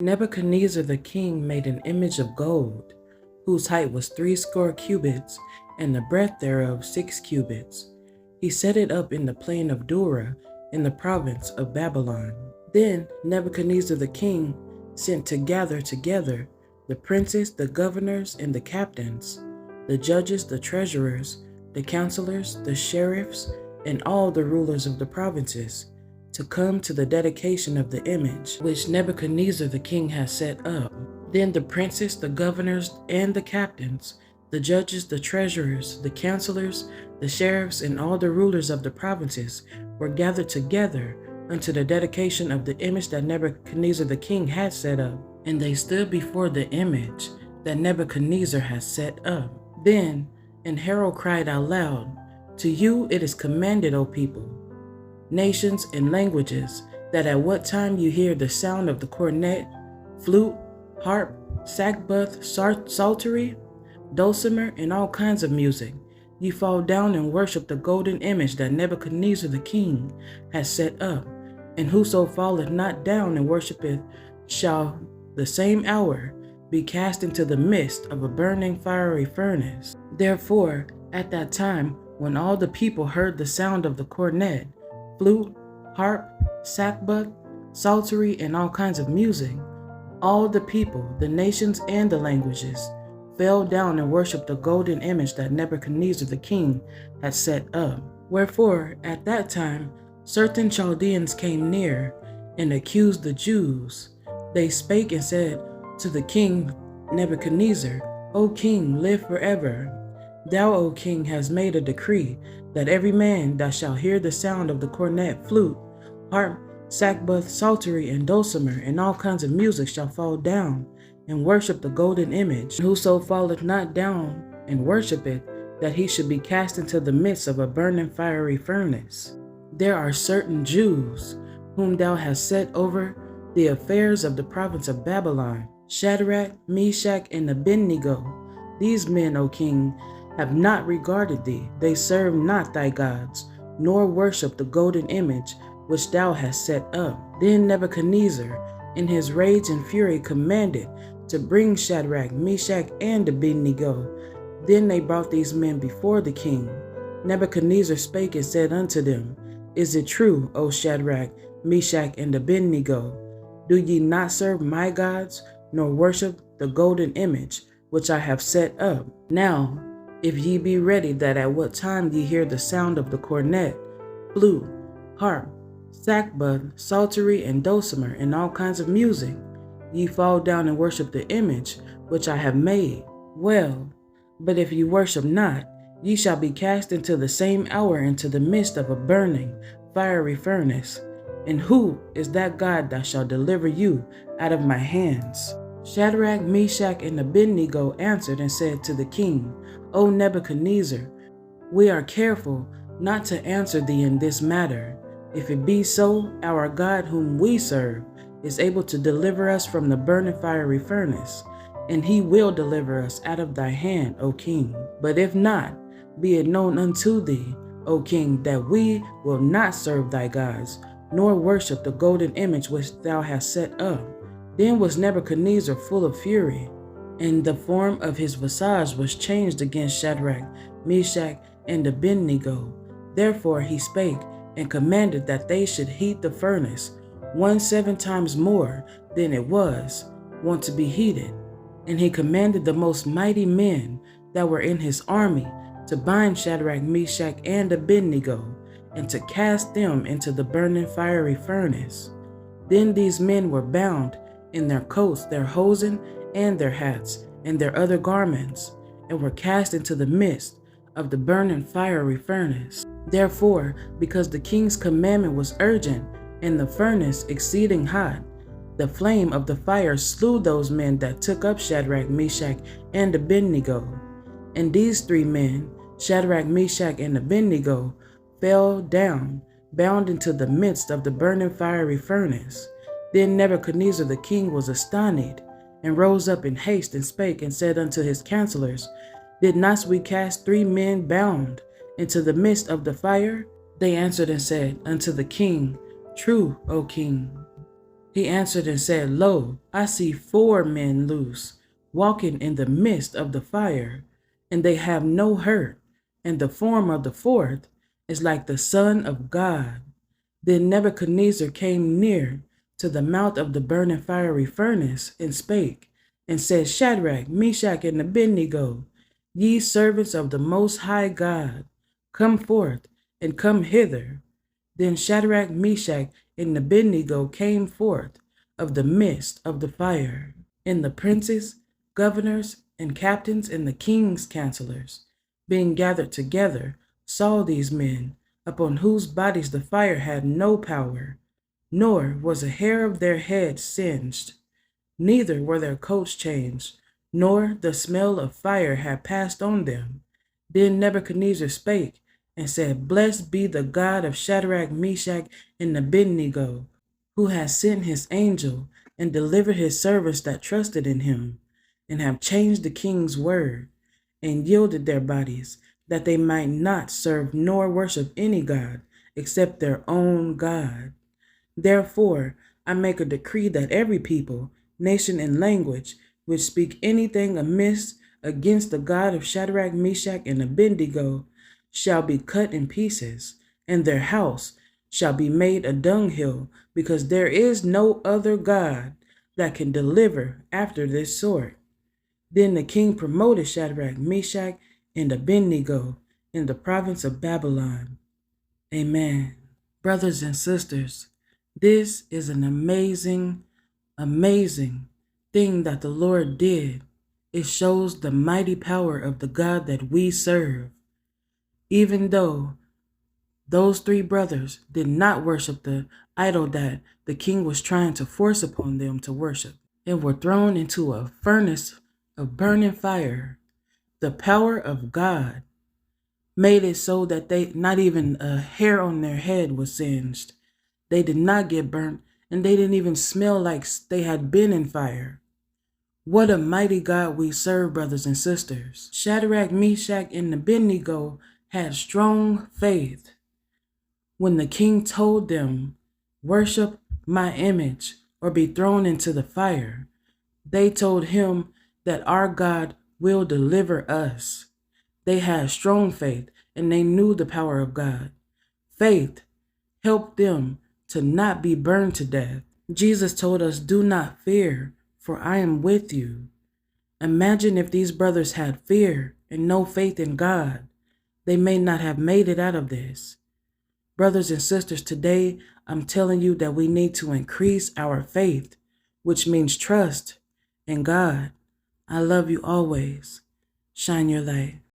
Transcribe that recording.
Nebuchadnezzar the king made an image of gold, whose height was 60 cubits, and the breadth thereof 6 cubits. He set it up in the plain of Dura, in the province of Babylon. Then Nebuchadnezzar the king sent to gather together the princes, the governors, and the captains, the judges, the treasurers, the counselors, the sheriffs, and all the rulers of the provinces, to come to the dedication of the image which Nebuchadnezzar the king has set up. Then the princes, the governors, and the captains, the judges, the treasurers, the counselors, the sheriffs, and all the rulers of the provinces were gathered together unto the dedication of the image that Nebuchadnezzar the king had set up. And they stood before the image that Nebuchadnezzar had set up. Then an herald cried out loud, "To you it is commanded, O people, nations and languages, that at what time you hear the sound of the cornet, flute, harp, sackbut, psaltery, dulcimer, and all kinds of music, you fall down and worship the golden image that Nebuchadnezzar the king has set up. And whoso falleth not down and worshipeth shall the same hour be cast into the midst of a burning fiery furnace." Therefore, at that time, when all the people heard the sound of the cornet, flute, harp, sackbut, psaltery, and all kinds of music, all the people, the nations, and the languages fell down and worshipped the golden image that Nebuchadnezzar the king had set up. Wherefore, at that time, certain Chaldeans came near and accused the Jews. They spake and said to the king Nebuchadnezzar, "O king, live forever. Thou, O king, hast made a decree that every man that shall hear the sound of the cornet, flute, harp, sackbut, psaltery, and dulcimer, and all kinds of music shall fall down and worship the golden image. And whoso falleth not down and worship it, that he should be cast into the midst of a burning fiery furnace. There are certain Jews whom thou hast set over the affairs of the province of Babylon, Shadrach, Meshach, and Abednego. These men, O king, have not regarded thee. They serve not thy gods, nor worship the golden image which thou hast set up." Then Nebuchadnezzar, in his rage and fury, commanded to bring Shadrach, Meshach, and Abednego. Then they brought these men before the king. Nebuchadnezzar spake and said unto them, "Is it true, O Shadrach, Meshach, and Abednego? Do ye not serve my gods, nor worship the golden image which I have set up? Now, if ye be ready, that at what time ye hear the sound of the cornet, flute, harp, sackbut, psaltery, and dulcimer, and all kinds of music, ye fall down and worship the image which I have made, well. But if ye worship not, ye shall be cast into the same hour into the midst of a burning, fiery furnace. And who is that God that shall deliver you out of my hands?" Shadrach, Meshach, and Abednego answered and said to the king, "O Nebuchadnezzar, we are careful not to answer thee in this matter. If it be so, our God whom we serve is able to deliver us from the burning fiery furnace, and he will deliver us out of thy hand, O king. But if not, be it known unto thee, O king, that we will not serve thy gods, nor worship the golden image which thou hast set up." Then was Nebuchadnezzar full of fury, and the form of his visage was changed against Shadrach, Meshach, and Abednego. Therefore he spake and commanded that they should heat the furnace 7 times more than it was wont to be heated. And he commanded the most mighty men that were in his army to bind Shadrach, Meshach, and Abednego, and to cast them into the burning fiery furnace. Then these men were bound in their coats, their hosen, and their hats, and their other garments, and were cast into the midst of the burning fiery furnace. Therefore, because the king's commandment was urgent, and the furnace exceeding hot, the flame of the fire slew those men that took up Shadrach, Meshach, and Abednego. And these 3 men, Shadrach, Meshach, and Abednego, fell down, bound into the midst of the burning fiery furnace. Then Nebuchadnezzar the king was astonished, and rose up in haste, and spake and said unto his counselors, "Did not we cast 3 men bound into the midst of the fire?" They answered and said unto the king, "True, O king." He answered and said, Lo, I see 4 men loose, walking in the midst of the fire, and they have no hurt, and the form of the 4th is like the Son of God. Then Nebuchadnezzar came near to the mouth of the burning fiery furnace, and spake, and said, Shadrach, Meshach, and Abednego, ye servants of the Most High God, come forth, and come hither. Then Shadrach, Meshach, and Abednego came forth of the midst of the fire. And the princes, governors, and captains, and the king's counselors, being gathered together, saw these men, upon whose bodies the fire had no power, nor was a hair of their heads singed, neither were their coats changed, nor the smell of fire had passed on them. Then Nebuchadnezzar spake, and said, Blessed be the God of Shadrach, Meshach, and Abednego, who has sent his angel, and delivered his servants that trusted in him, and have changed the king's word, and yielded their bodies, that they might not serve nor worship any god, except their own God. Therefore I make a decree that every people, nation, and language which speak anything amiss against the God of Shadrach, Meshach, and Abednego shall be cut in pieces, and their house shall be made a dunghill, because there is no other God that can deliver after this sort. Then the king promoted Shadrach, Meshach, and Abednego in the province of Babylon. Amen. Brothers and sisters, this is an amazing, amazing thing that the Lord did. It shows the mighty power of the God that we serve. Even though those 3 brothers did not worship the idol that the king was trying to force upon them to worship, and were thrown into a furnace of burning fire, the power of God made it so that they not even a hair on their head was singed. They did not get burnt, and they didn't even smell like they had been in fire. What a mighty God we serve, brothers and sisters. Shadrach, Meshach, and Abednego had strong faith. When the king told them, worship my image or be thrown into the fire, they told him that our God will deliver us. They had strong faith, and they knew the power of God. Faith helped them to not be burned to death. Jesus told us, do not fear, for I am with you. Imagine if these brothers had fear and no faith in God. They may not have made it out of this. Brothers and sisters, today I'm telling you that we need to increase our faith, which means trust in God. I love you always. Shine your light.